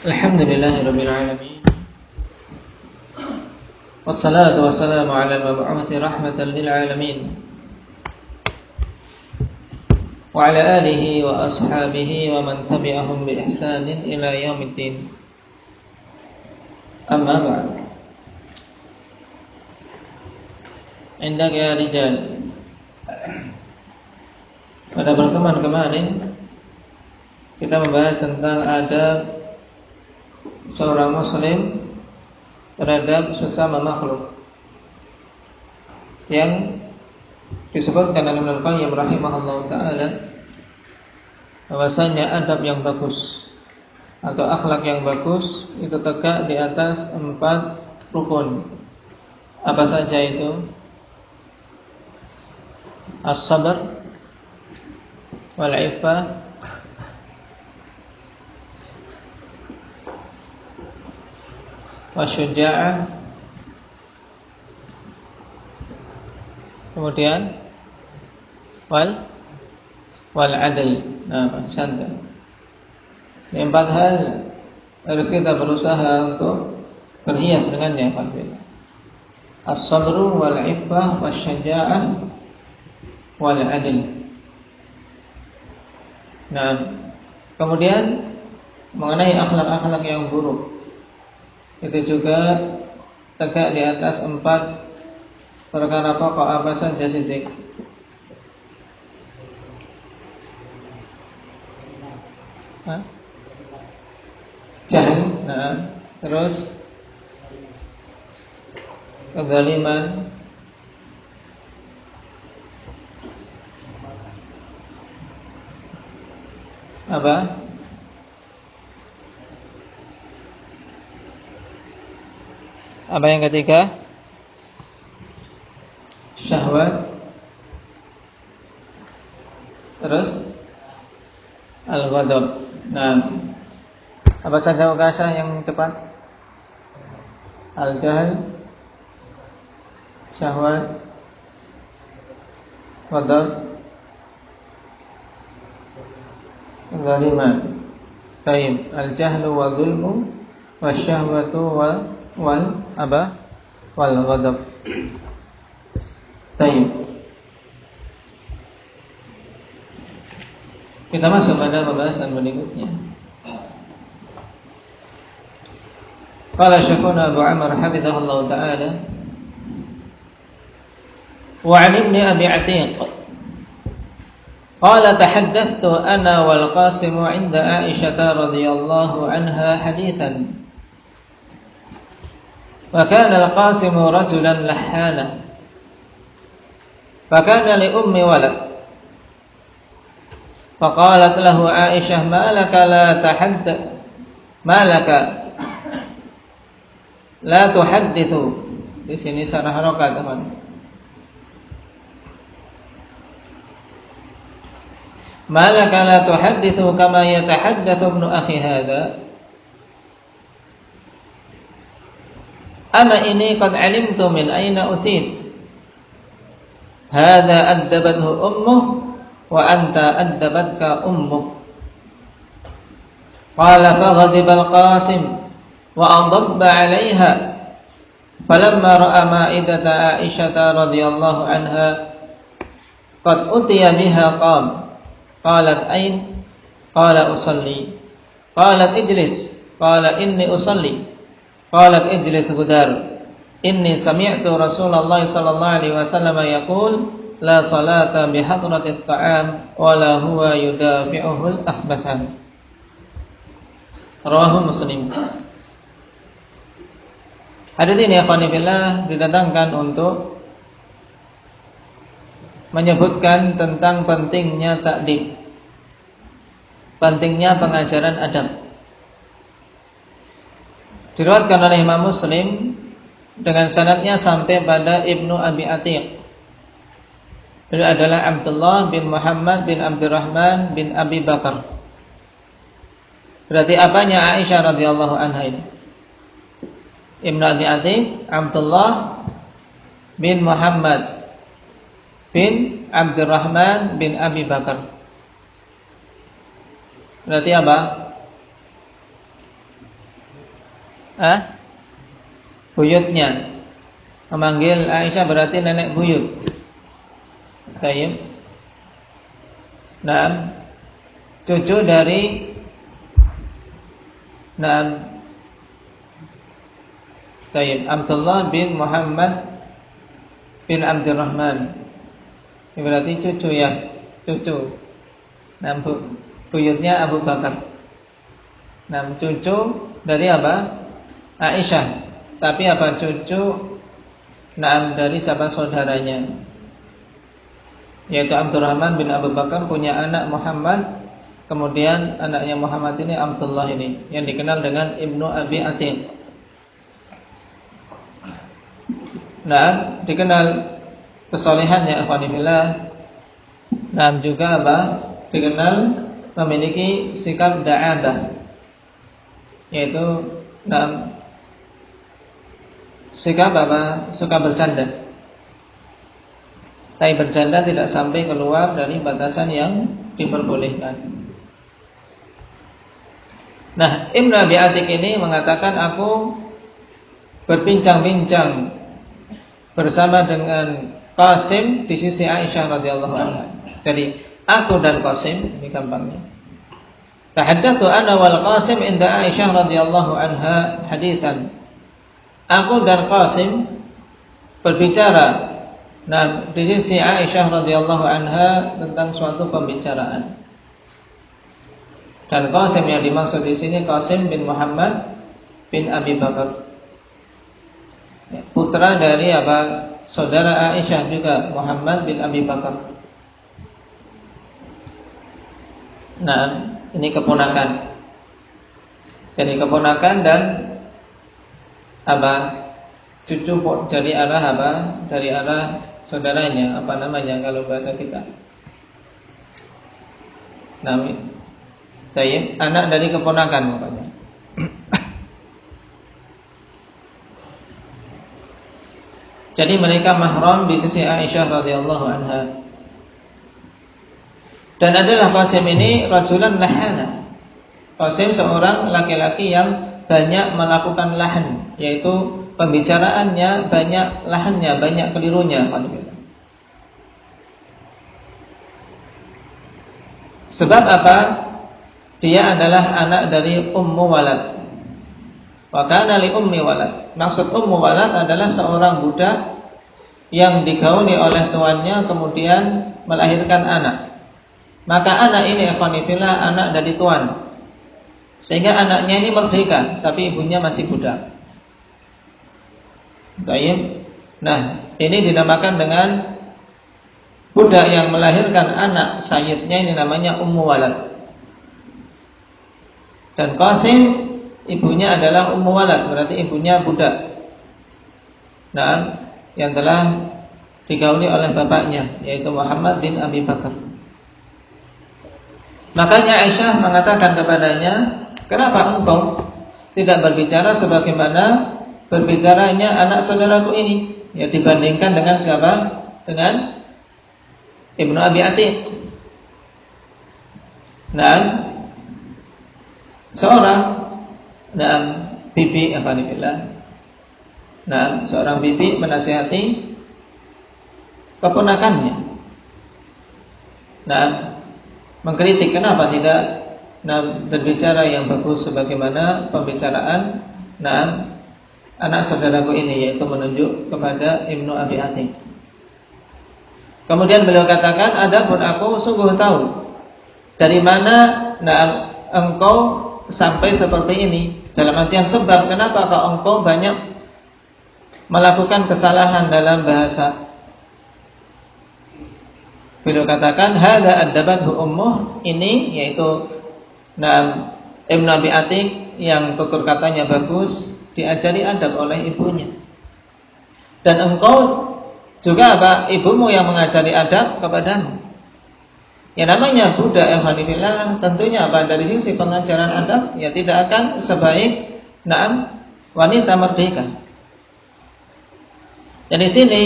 Alhamdulillahirabbil alamin. Wassalatu wassalamu ala al-mab'uuthi rahmatan lil alamin. Wa ala alihi wa ashabihi wa man tabi'ahum bi ihsanin ila yaumiddin. Amma ba'd. Indak ya rijal. Pada pertemuan kemarin kita membahas tentang adab seorang muslim terhadap sesama makhluk yang disebutkan oleh Ibnu Qayyim rahimahullah taala bahwasanya adab yang bagus atau akhlak yang bagus itu tegak di atas 4 rukun. Apa saja itu? As-sabr wal 'iffah wasyuja'ah, kemudian wal adl. Santai. Ini 4 hal harus kita berusaha untuk berhias dengannya. As-sabru wal 'iffah wasyuja'ah wal adl. Kemudian mengenai akhlak-akhlak yang buruk, itu juga tegak di atas 4 perkara pokok. Apa saja Siddiq? Jahil, terus kezaliman, apa? Apa yang ketiga? Syahwat. Terus al-ghadab. Apa saja ukasah yang tepat? Al-jahl, syahwat, ghadab, zaliman. Baik, al-jahlu wa zulmu wasyahwatu wal ghadab. Baik. Kita masuk pada pembahasan berikutnya. Qala Syekhuna Abu Amr hafizahullah ta'ala wa 'an ibni Abi Atiq qala tahaddathtu ana wal Qasim 'inda Aisyah radhiyallahu anha hadithan wa kana al-Qasim rajulan lahana fa kana li ummi walad fa qalat lahu Aisyah ma laka la tuhaddithu. Di sini sarah harokat, teman. Malaka la tuhaddithu kama yatahaddathu ibnu akhi hadha. Ama ini qad alimtu min aina utit. Hadha addabathu ummuh wa anta addabatka ummuk. Qala faghadiba al-Qasim وأضب عليها فلما رأى مائدة عائشة رضي الله عنها قد أتي بها قام قالت أين؟ قال أصلي قالت اجلس قال إني أصلي قالت اجلس غدار إني سمعت رسول الله صلى الله عليه وسلم يقول لا صلاة بحضرة الطعام ولا هو يدافعه الأخبثان. رواه مسلم. Hadits ini akhwanillah didatangkan untuk menyebutkan tentang pentingnya ta'dib, pentingnya pengajaran adab. Diriwayatkan oleh Imam Muslim dengan sanadnya sampai pada Ibnu Abi Atiq. Beliau adalah Abdullah bin Muhammad bin Abdurrahman bin Abi Bakar. Berarti apanya Aisyah radhiyallahu anha ini? Ibnu Abi Atiq Abdullah bin Muhammad bin Abdurrahman bin Abi Bakar. Berarti apa? buyutnya. Memanggil Aisyah berarti nenek buyut. Baik. Nah, cucu dari Abdullah bin Muhammad bin Abdurrahman. Ini berarti cucu ya, cucu. Nah, buyutnya Abu Bakar. Nah, cucu dari apa? Aisyah. Tapi apa cucu? Dari sahabat saudaranya, yaitu Abdurrahman bin Abu Bakar punya anak Muhammad. Kemudian anaknya Muhammad ini Abdullah ini, yang dikenal dengan Ibnu Abi Atiq. Nah, dikenal kesolehannya akhwanillah. Nah, juga apa? Dikenal memiliki sikap da'abah, yaitu sikap apa? Suka bercanda. Tapi bercanda tidak sampai keluar dari batasan yang diperbolehkan. Nah, Ibnu Abi Atiq ini mengatakan, aku berbincang-bincang bersama dengan Qasim di sisi Aisyah radhiyallahu anha. Jadi aku dan Qasim, ini gampangnya. Tahaddatsu ana wal Qasim inda Aisyah radhiyallahu anha haditsan. Aku dan Qasim berbicara di sisi Aisyah radhiyallahu anha tentang suatu pembicaraan. Dan Qasim yang dimaksud di sini Qasim bin Muhammad bin Abi Bakar, putra dari apa? Saudara Aisyah juga, Muhammad bin Abi Bakar. Nah, ini keponakan. Jadi keponakan dan apa? Cucu dari arah apa? Dari arah saudaranya, apa namanya kalau bahasa kita? Anak dari keponakan pokoknya. Jadi mereka mahram di sisi Aisyah radhiyallahu anha. Dan adalah Qasim ini rajulan lahana. Qasim seorang laki-laki yang banyak melakukan lahan, yaitu pembicaraannya banyak lahannya, banyak kelirunya. Sebab apa? Dia adalah anak dari Ummu Walad. Wa kana li ummi walad. Maksud Ummu Walad adalah seorang budak yang digauli oleh tuannya kemudian melahirkan anak. Maka anak ini ikhwanifillah anak dari tuan. Sehingga anaknya ini merdeka, tapi ibunya masih budak. Baik. Nah, ini dinamakan dengan budak yang melahirkan anak sayyidnya, ini namanya Ummu Walad. Dan Qasim ibunya adalah Ummu Walad, berarti ibunya budak. Nah, yang telah digauli oleh bapaknya, yaitu Muhammad bin Abi Bakar. Makanya Aisyah mengatakan kepadanya, kenapa engkau tidak berbicara sebagaimana berbicaranya anak saudaraku ini? Ya, dibandingkan dengan siapa? Dengan Ibnu Abi Atiq. Nah, seorang bibi seorang bibi menasihati keponakannya. Mengkritik kenapa tidak berbicara yang bagus sebagaimana pembicaraan anak saudaraku ini, yaitu menunjuk kepada Ibnu Abi Atiq. Kemudian beliau katakan, adapun aku sungguh tahu dari mana engkau sampai seperti ini. Dalam artian sebab kenapa engkau banyak melakukan kesalahan dalam bahasa. Beliau katakan, hadza addabathu ummuh, ini yaitu Ibnu Abi Atiq yang tutur katanya bagus, diajari adab oleh ibunya. Dan engkau juga ibumu yang mengajari adab kepadamu. Yang namanya budak ikhwanillah tentunya dari sisi pengajaran adab ya tidak akan sebaik wanita merdeka. Dan di sini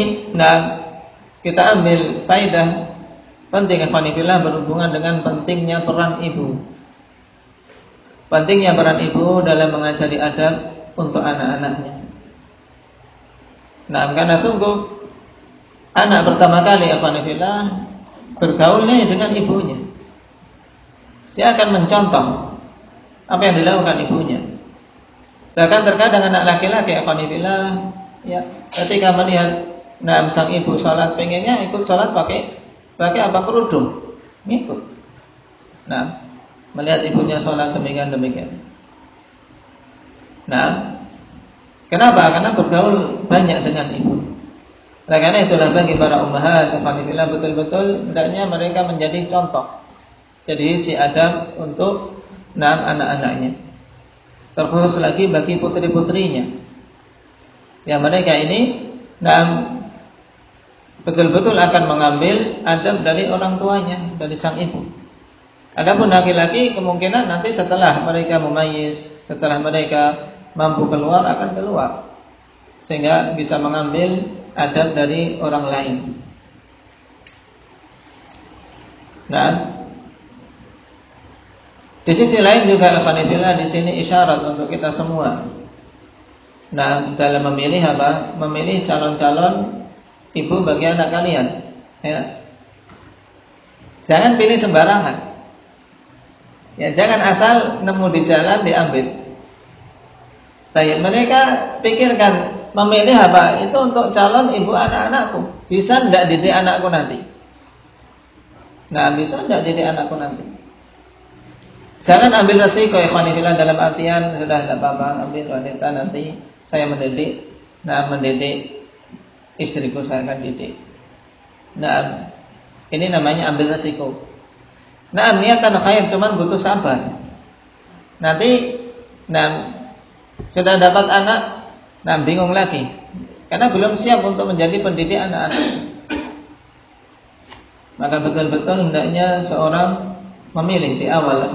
kita ambil faedah penting ikhwanillah berhubungan dengan pentingnya peran ibu. Pentingnya peran ibu dalam mengajari adab untuk anak-anaknya. Nah, karena sungguh anak pertama kali afanillah bergaulnya dengan ibunya. Dia akan mencontoh apa yang dilakukan ibunya. Bahkan terkadang anak laki-laki afanillah ya, ketika melihat sang ibu sholat, pengennya ikut sholat pakai apa, kerudung, ngikut. Nah, melihat ibunya sholat demikian. Nah, kenapa? Karena bergaul banyak dengan ibu. Oleh karena itulah bagi para ummahat alhamdulillah betul-betul hendaknya mereka menjadi contoh, jadi si Adam untuk anak-anaknya. Terkhusus lagi bagi putri-putrinya, yang mereka ini betul-betul akan mengambil adab dari orang tuanya, dari sang ibu. Adapun laki-laki kemungkinan nanti setelah mereka mumayyiz, setelah mereka mampu keluar, akan keluar sehingga bisa mengambil adab dari orang lain. Nah, di sisi lain juga alhamdulillah di sini isyarat untuk kita semua. Nah, dalam memilih apa? Memilih calon-calon ibu bagi anak kalian, ya. Jangan pilih sembarangan. Ya, jangan asal nemu di jalan diambil. Mereka pikirkan memilih apa? Itu untuk calon ibu anak-anakku. Bisa enggak didik anakku nanti? Nah, bisa enggak didik anakku nanti? Jangan ambil resiko ikhwanillah dalam artian sudah tidak apa-apa, ambil wanita nanti saya mendidik. Nah, mendidik istriku saya akan didik. Nah, ini namanya ambil resiko. Nah, niatan khair, cuman butuh sabar. Nanti sudah dapat anak, bingung lagi karena belum siap untuk menjadi pendidik anak-anak. Maka betul-betul hendaknya seorang memilih di awal,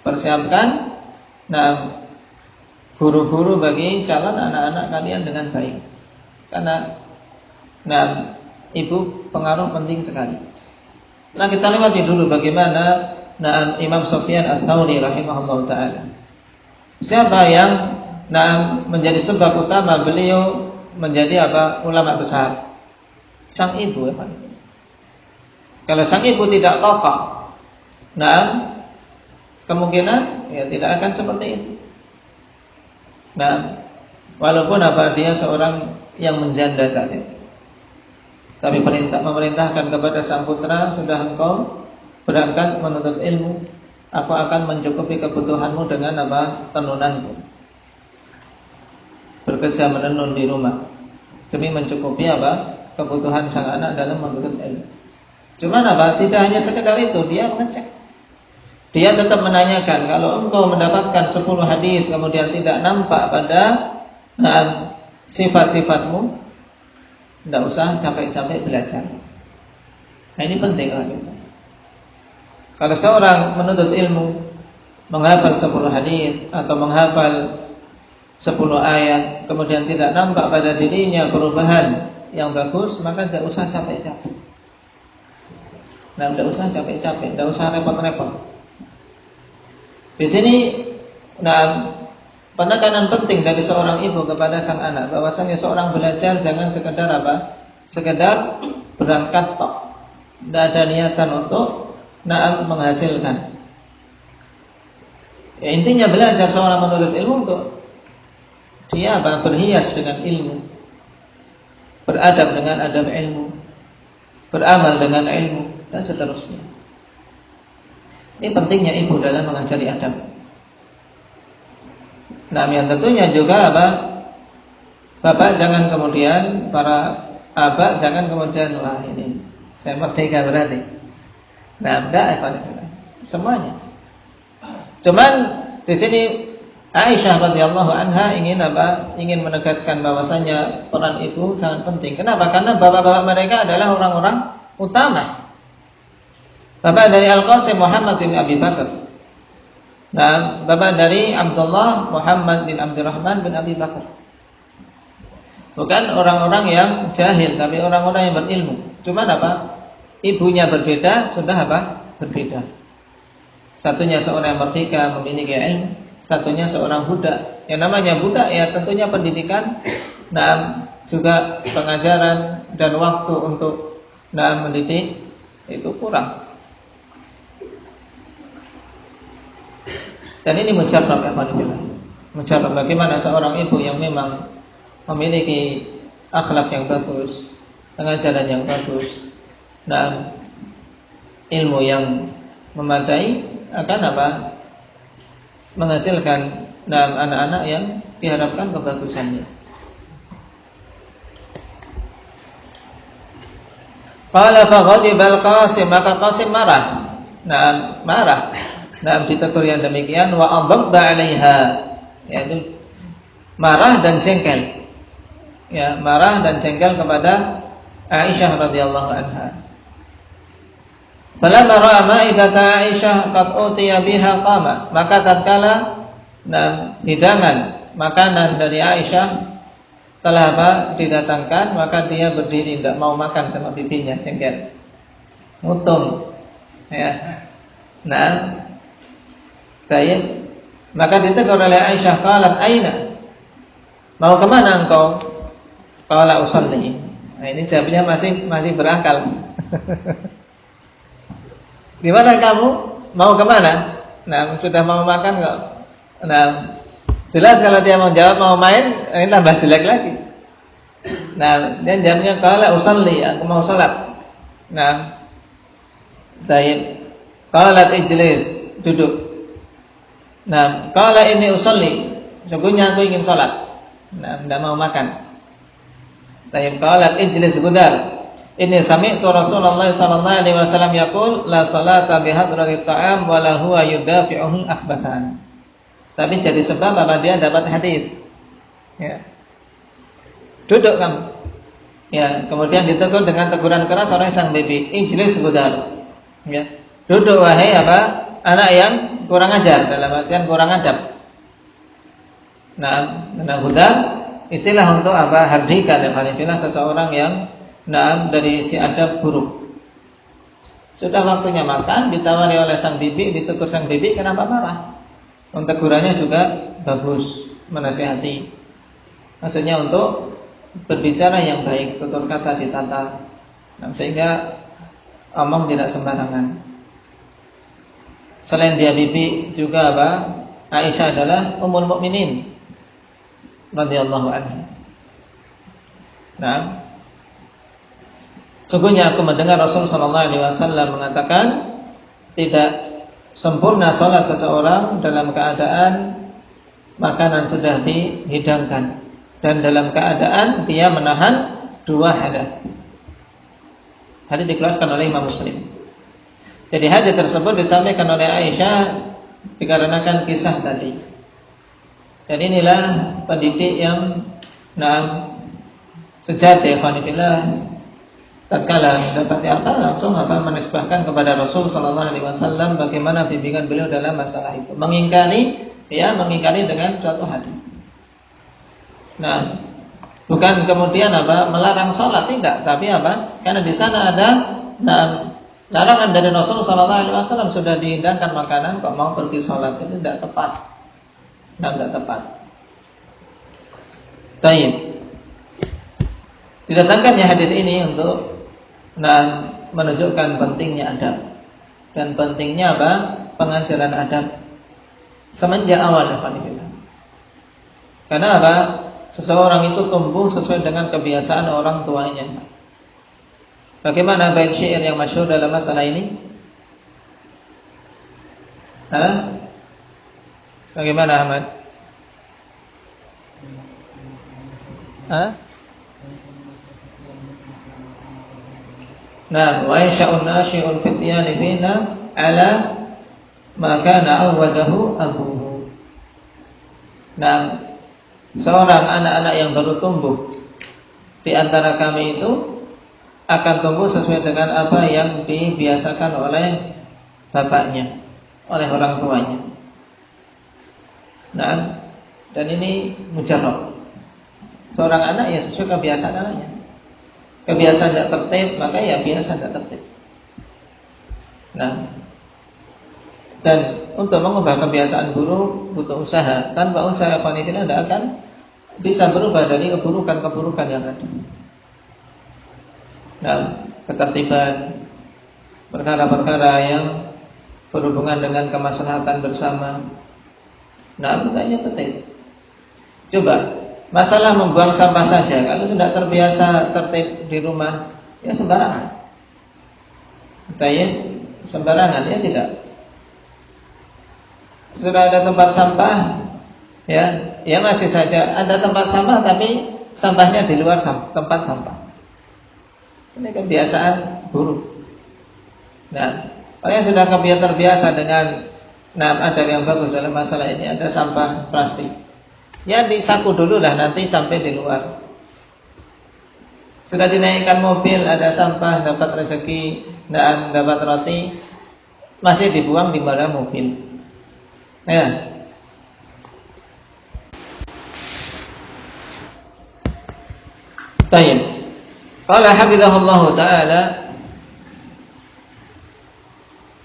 persiapkan guru-guru bagi calon anak-anak kalian dengan baik. Karena ibu pengaruh penting sekali. Nah, kita lewati dulu bagaimana Imam Sufyan Ats-Tsauri rahimahullah taala. Siapa yang menjadi sebab utama beliau menjadi ulama besar? Sang ibu, ya Pak. Kalau sang ibu tidak kokoh, kemungkinan ya tidak akan seperti itu. Nah, walaupun dia seorang yang menjanda saja, tapi memerintahkan kepada sang putra, sudah engkau berangkat menuntut ilmu, aku akan mencukupi kebutuhanmu dengan tenunanku. Bekerja menenun di rumah demi mencukupi kebutuhan sang anak dalam menuntut ilmu. Cuman tidak hanya sekedar itu, dia mengecek. Dia tetap menanyakan, kalau engkau mendapatkan 10 hadis kemudian tidak nampak pada sifat-sifatmu, tidak usah capek-capek belajar. Nah, ini penting kita. Kalau seorang menuntut ilmu, menghafal 10 hadis atau menghafal 10 ayat, kemudian tidak nampak pada dirinya perubahan yang bagus, maka tidak usah capek-capek. Nah, tidak usah capek-capek, tidak usah repot-repot. Di sini, penekanan penting dari seorang ibu kepada sang anak, bahwasanya seorang belajar jangan sekedar berangkat tok, tidak ada niatan untuk menghasilkan. Ya, intinya belajar seorang menuntut ilmu untuk dia berhias dengan ilmu, beradab dengan adab ilmu, beramal dengan ilmu, dan seterusnya. Ini pentingnya ibu dalam mengajari adab. Nah, yang tentunya juga bapak jangan kemudian, para abah jangan kemudian, wah ini saya merdeka berarti. Nah, enggak, semuanya. Cuman di sini Aisyah radhiyallahu anha ingin menegaskan bahwasanya peran ibu sangat penting. Kenapa? Karena bapak-bapak mereka adalah orang-orang utama. Bapak dari Al-Qasim Muhammad bin Abi Bakar. Nah, bapak dari Abdullah Muhammad bin Abdurrahman bin Abi Bakar. Bukan orang-orang yang jahil, tapi orang-orang yang berilmu. Cuma ibunya berbeda, sudah berbeda. Satunya seorang yang merdeka memiliki ilmu, satunya seorang budak yang namanya budak ya tentunya pendidikan dan juga pengajaran dan waktu untuk mendidik itu kurang. Dan ini mujarrab ya Alhamdulillah. Mujarrab bagaimana seorang ibu yang memang memiliki akhlak yang bagus, pengajaran yang bagus, dan ilmu yang memadai akan menghasilkan anak-anak yang diharapkan kebagusannya. Qala faghadibal Qasim, maka Qasim marah. Marah. Ditegur yang demikian wa adabba 'alaiha, yaitu marah dan jengkel. Ya, marah dan jengkel kepada Aisyah radhiyallahu anha. Falamma ra'a ma'idata Aisyah qad utiya biha qama, maka tatkala hidangan makanan dari Aisyah telah didatangkan, maka dia berdiri tidak mau makan sama bibinya, jengkel, mutung, ya. Baik, maka ditegur oleh Aisyah, qalat aina, mau kemana engkau? Qala usalli. Nah, ini jawabnya masih berakal. Gimana kamu? Mau kemana? Sudah mau makan kok. Jelas kalau dia mau jawab mau main, ini tambah jelek lagi. Dia jawabnya qala usalli, aku mau salat. Baik. Qalat ijlis, duduk. Qala inni usalli, sesungguhnya aku ingin salat. Tidak mau makan. Baik. Qalat ijlis budar. Inni sami'tu Rasulullah sallallahu alaihi wasallam yaqul la salata bi hadratit ta'am wa la huwa yudafi'uhu akhbatan. Tapi jadi sebab apa dia dapat hadis. Ya. Duduk kamu. Ya, kemudian ditegur dengan teguran keras oleh sang bibi, ijlis budar. Ya. Duduk wahai anak yang kurang ajar, dalam artian kurang adab. Budar istilah untuk hardikan dan halifilah seseorang yang dari si adab buruk. Sudah waktunya makan, ditawari oleh sang bibi, ditegur sang bibi, kenapa marah? Tegurannya juga bagus, menasihati. Maksudnya untuk berbicara yang baik, tutur kata ditata, sehingga omong tidak sembarangan. Selain dia bibi juga Aisyah adalah ummul mukminin radhiyallahu anha. Sungguhnya aku mendengar Rasul sallallahu alaihi wasallam mengatakan, tidak sempurna salat seseorang dalam keadaan makanan sudah dihidangkan dan dalam keadaan dia menahan dua hadas. Hadis dikeluarkan oleh Imam Muslim. Jadi hadis tersebut disampaikan oleh Aisyah dikarenakan kisah tadi. Dan inilah pendidik yang sejati, ikhwanillah. Tatkala dapat langsung menisbahkan kepada Rasul sallallahu alaihi wasallam bagaimana bimbingan beliau dalam masalah itu. Mengingkari dengan suatu hadis. Bukan kemudian melarang salat, tidak, tapi karena di sana ada larangan dari Rasul sallallahu alaihi wasallam, sudah dihidangkan makanan kok mau pergi salat, itu tidak tepat. Tidak tepat. Baik. Didatangkannya hadis ini untuk menunjukkan pentingnya adab dan pentingnya pengajaran adab semenjak awal. Karena seseorang itu tumbuh sesuai dengan kebiasaan orang tuanya. Bagaimana bait syair yang masyhur dalam masalah ini? Bagaimana Ahmad? Wa insya'un nasyi'un fityani fina ala ma kana awwadahu abuhu. Seorang anak-anak yang baru tumbuh di antara kami itu akan tumbuh sesuai dengan apa yang dibiasakan oleh bapaknya, oleh orang tuanya. Dan ini mujarrab. Seorang anak ya sesuai kebiasaan anaknya. Kebiasaan tidak tertib, maka ya biasa tidak tertib. Dan untuk mengubah kebiasaan buruk butuh usaha. Tanpa usaha ikhwanifillah tidak akan bisa berubah dari keburukan-keburukan yang ada. Nah, ketertiban, perkara-perkara yang berhubungan dengan kemaslahatan bersama. Nah, hendaknya tertib. Coba, masalah membuang sampah saja, kalau sudah terbiasa tertib di rumah, ya sembarangan. Sembarangan, ya tidak. Sudah ada tempat sampah, ya masih saja ada tempat sampah, tapi sampahnya di luar tempat sampah. Ini kebiasaan buruk. Nah, orang yang sudah terbiasa dengan adab yang bagus dalam masalah ini, ada sampah plastik, ya disaku dulu lah, nanti sampai di luar. Sudah dinaikkan mobil, ada sampah, dapat rezeki, dapat roti, masih dibuang di bawah mobil. Ya. Baik. Qala hafizahullahu taala,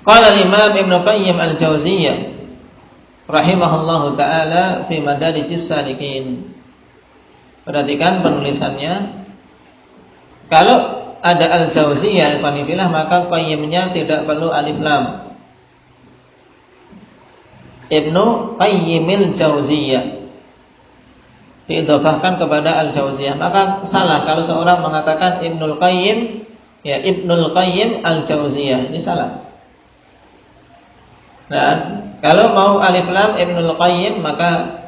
qala al-Imam Ibn Qayyim al-Jauziyah rahimahullahu taala fi Madarijis Salikin. Perhatikan penulisannya. Kalau ada al-Jauziyah ikhwanifillah, maka qayyimnya tidak perlu alif lam. Ibnu Qayyimil Jauziyah diidhafahkan kepada al-Jauziyah, maka salah kalau seorang mengatakan Ibnul Qayyim, ya Ibnul Qayyim al-Jauziyah, ini salah. Nah, kalau mau alif lam Ibnul Qayyim, maka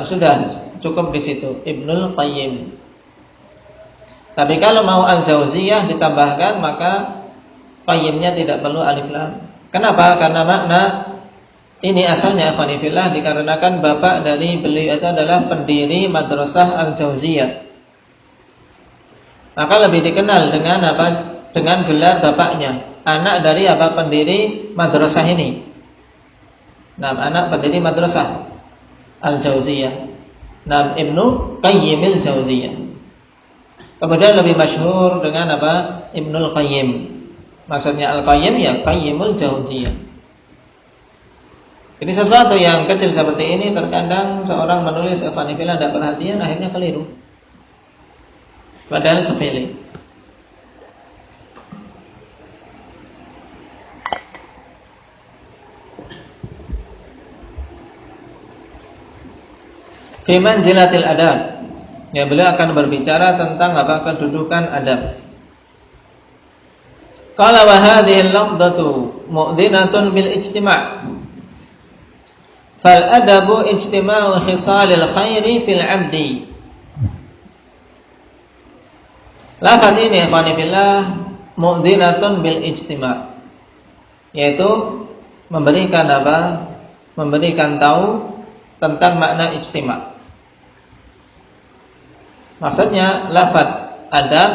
sudah cukup di situ Ibnul Qayyim. Tapi kalau mau al-Jauziyah ditambahkan, maka qayyimnya tidak perlu alif lam. Kenapa? Karena makna ini asalnya ikhwanifillah dikarenakan bapak dari beliau itu adalah pendiri Madrasah Al-Jauziyah. Maka lebih dikenal dengan apa? Dengan gelar bapaknya, anak dari apa? Pendiri madrasah ini. Nah, anak pendiri Madrasah Al-Jauziyah. Nah, Ibnu Qayyimil Jauziyah. Kemudian lebih masyhur dengan apa? Ibnul Qayyim. Maksudnya Al-Qayyim ya Qayyimul Jauziyah. Jadi sesuatu yang kecil seperti ini terkadang seorang menulis ikhwanifillah tidak perhatian, akhirnya keliru. Padahal sepele. Fi manzilatil adab. Ya, beliau akan berbicara tentang apa? Kedudukan adab. Qala wa hadhihi al-lafdhatu mu'dhinatun bil ijtima'. Fal adabu ijtima'u khisalil khairi fil 'abdi. Lafaz ini ikhwanifillah mu'dhinatun bil ijtima', yaitu memberikan apa? Memberikan tahu tentang makna ijtima'. Maksudnya lafaz adab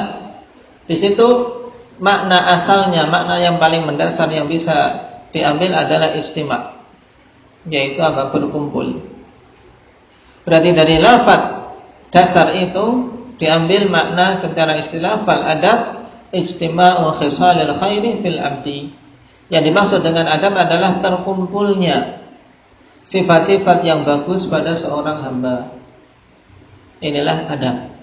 di situ makna asalnya, makna yang paling mendasar yang bisa diambil adalah ijtima', yaitu apa? Berkumpul. Berarti dari lafaz dasar itu diambil makna secara istilah fal adab ijtima'u khisalil khairi fil abdi. Yang dimaksud dengan adab adalah terkumpulnya sifat-sifat yang bagus pada seorang hamba. Inilah adab.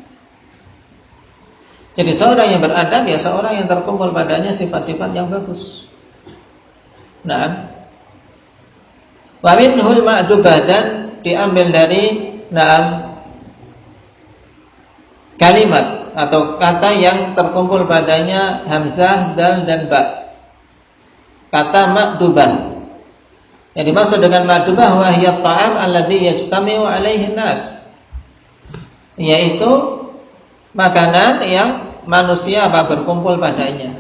Jadi seorang yang beradab ya seorang yang terkumpul padanya sifat-sifat yang bagus. Nah, wa minhul ma'dubah, dan diambil dari kalimat atau kata yang terkumpul padanya hamzah, dal dan ba. Kata ma'dubah. Yang dimaksud dengan ma'dubah wa hiya ta'am alladhi yajtami'u 'alaihi nas, yaitu makanan yang manusia berkumpul padanya.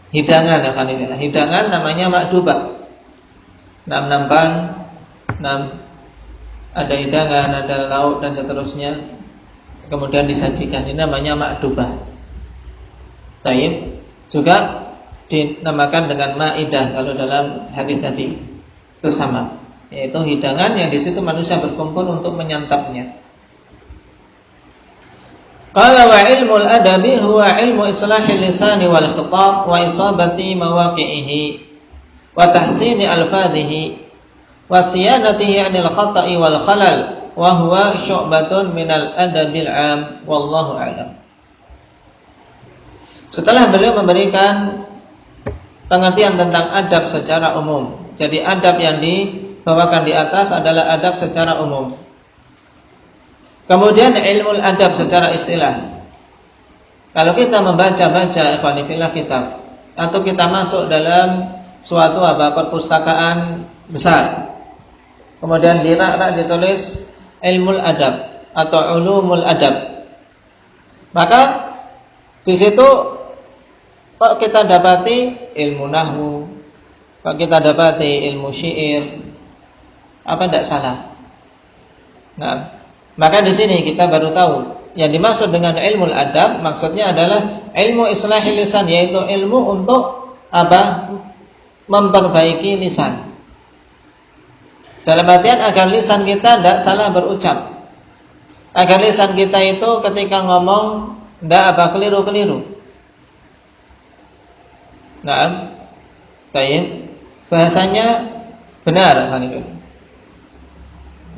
Hidangan ya kan, hidangan namanya ma'dubah. Nampan, ada hidangan, ada lauk dan seterusnya, kemudian disajikan. Ini namanya ma'dubah. Taib juga dinamakan dengan ma'idah kalau dalam hadis tadi. Itu sama, yaitu hidangan yang di situ manusia berkumpul untuk menyantapnya. Qala wa ilmul adabi huwa ilmu islahil lisani wal khitab wa isabati mawaqi'ihi wa tahsini alfadhihi wa siyanatihi 'anil khata'i wal khalal wa huwa syu'batun minal adabil 'am wallahu a'lam. Setelah beliau memberikan pengertian tentang adab secara umum. Jadi adab yang dibawakan di atas adalah adab secara umum. Kemudian ilmu adab secara istilah. Kalau kita membaca-baca ikhwanifillah kitab, atau kita masuk dalam suatu perpustakaan besar, kemudian di rak-rak ditulis ilmu adab atau ulumul adab, maka di situ kok kita dapati ilmu nahwu, kok kita dapati ilmu syair, apa tidak salah? Nah, maka di sini kita baru tahu yang dimaksud dengan ilmu adab maksudnya adalah ilmu islahil lisan, yaitu ilmu untuk memperbaiki lisan. Dalam artian agar lisan kita tidak salah berucap, agar lisan kita itu ketika ngomong tidak keliru-keliru. Nah, baik, bahasanya benar,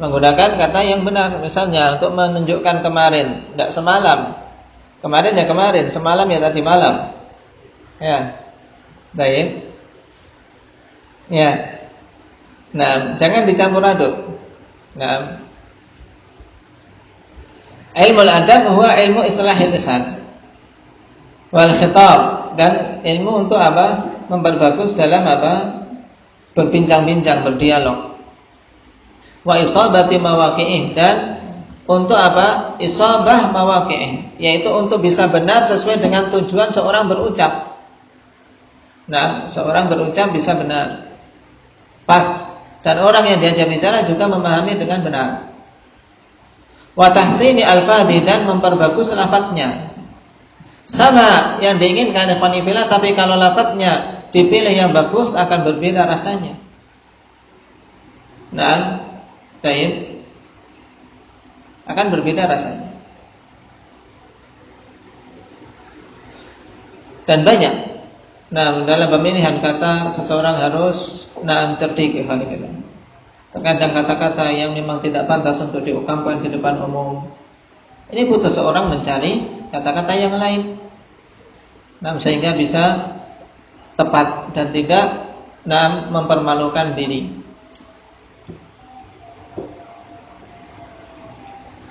menggunakan kata yang benar. Misalnya untuk menunjukkan kemarin, tidak semalam. Kemarin ya kemarin, semalam ya tadi malam. Ya, baik. Ya. Nah, jangan dicampur aduk. Nah, ilmu adab huwa ilmu islahil lisan wal khitab, dan ilmu untuk memperbagus dalam berbincang-bincang, berdialog. Wa isabati mawaqi'ih, dan untuk isabah mawaqi'ih, yaitu untuk bisa benar sesuai dengan tujuan seorang berucap. Nah, seorang berucap bisa benar, pas, dan orang yang diajak bicara juga memahami dengan benar. Wa tahsini alfadhi, dan memperbagus lafadznya. Sama yang diinginkan ikhwanifillah, tapi kalau lafadznya dipilih yang bagus akan berbeda rasanya. Nah, baik, akan berbeda rasanya. Dan banyak. Nah, dalam pemilihan kata seseorang harus cerdik. Terkadang kata-kata yang memang tidak pantas untuk diungkapkan di depan umum, ini butuh seorang mencari kata-kata yang lain. Nah, sehingga bisa tepat dan tidak mempermalukan diri.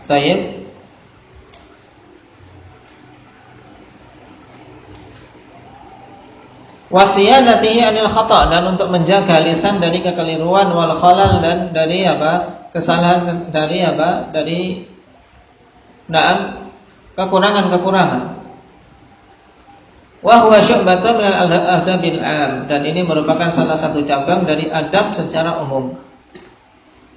Baik. Wasiyanatihi 'anil khata', dan untuk menjaga lisan dari kekeliruan, wal khalal, dan dari kesalahan, dari kekurangan-kekurangan. Wa huwa syu'batun min al-adabil 'am, dan ini merupakan salah satu cabang dari adab secara umum.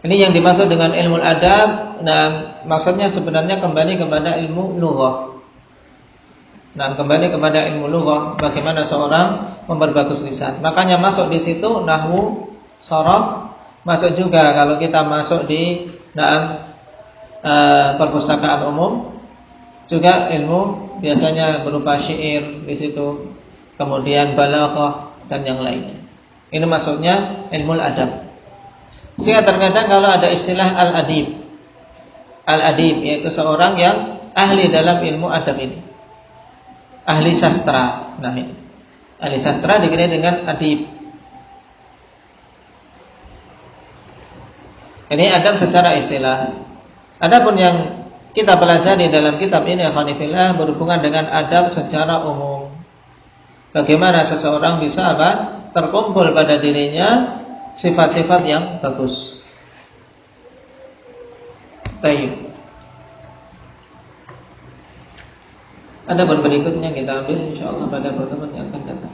Ini yang dimaksud dengan ilmu adab. Nah, maksudnya sebenarnya kembali kepada ilmu lughah. Nah, kembali kepada ilmu lughah, bagaimana seorang memperbagus lisan. Makanya masuk di situ nahwu, sharaf, masuk juga kalau kita masuk di perpustakaan umum, juga ilmu biasanya berupa syair di situ, kemudian balaghah dan yang lainnya. Ini maksudnya ilmu adab. Sehingga terkadang kalau ada istilah al-adib, yaitu seorang yang ahli dalam ilmu adab ini, ahli sastra. Nah, ini ahli sastra dikenal dengan adib. Ini adab secara istilah. Adapun yang kita pelajari dalam kitab ini, alhamdulillah, berhubungan dengan adab secara umum. Bagaimana seseorang bisa terkumpul pada dirinya sifat-sifat yang bagus. Baik. Ada berikutnya kita ambil insyaallah pada pertemuan yang akan datang.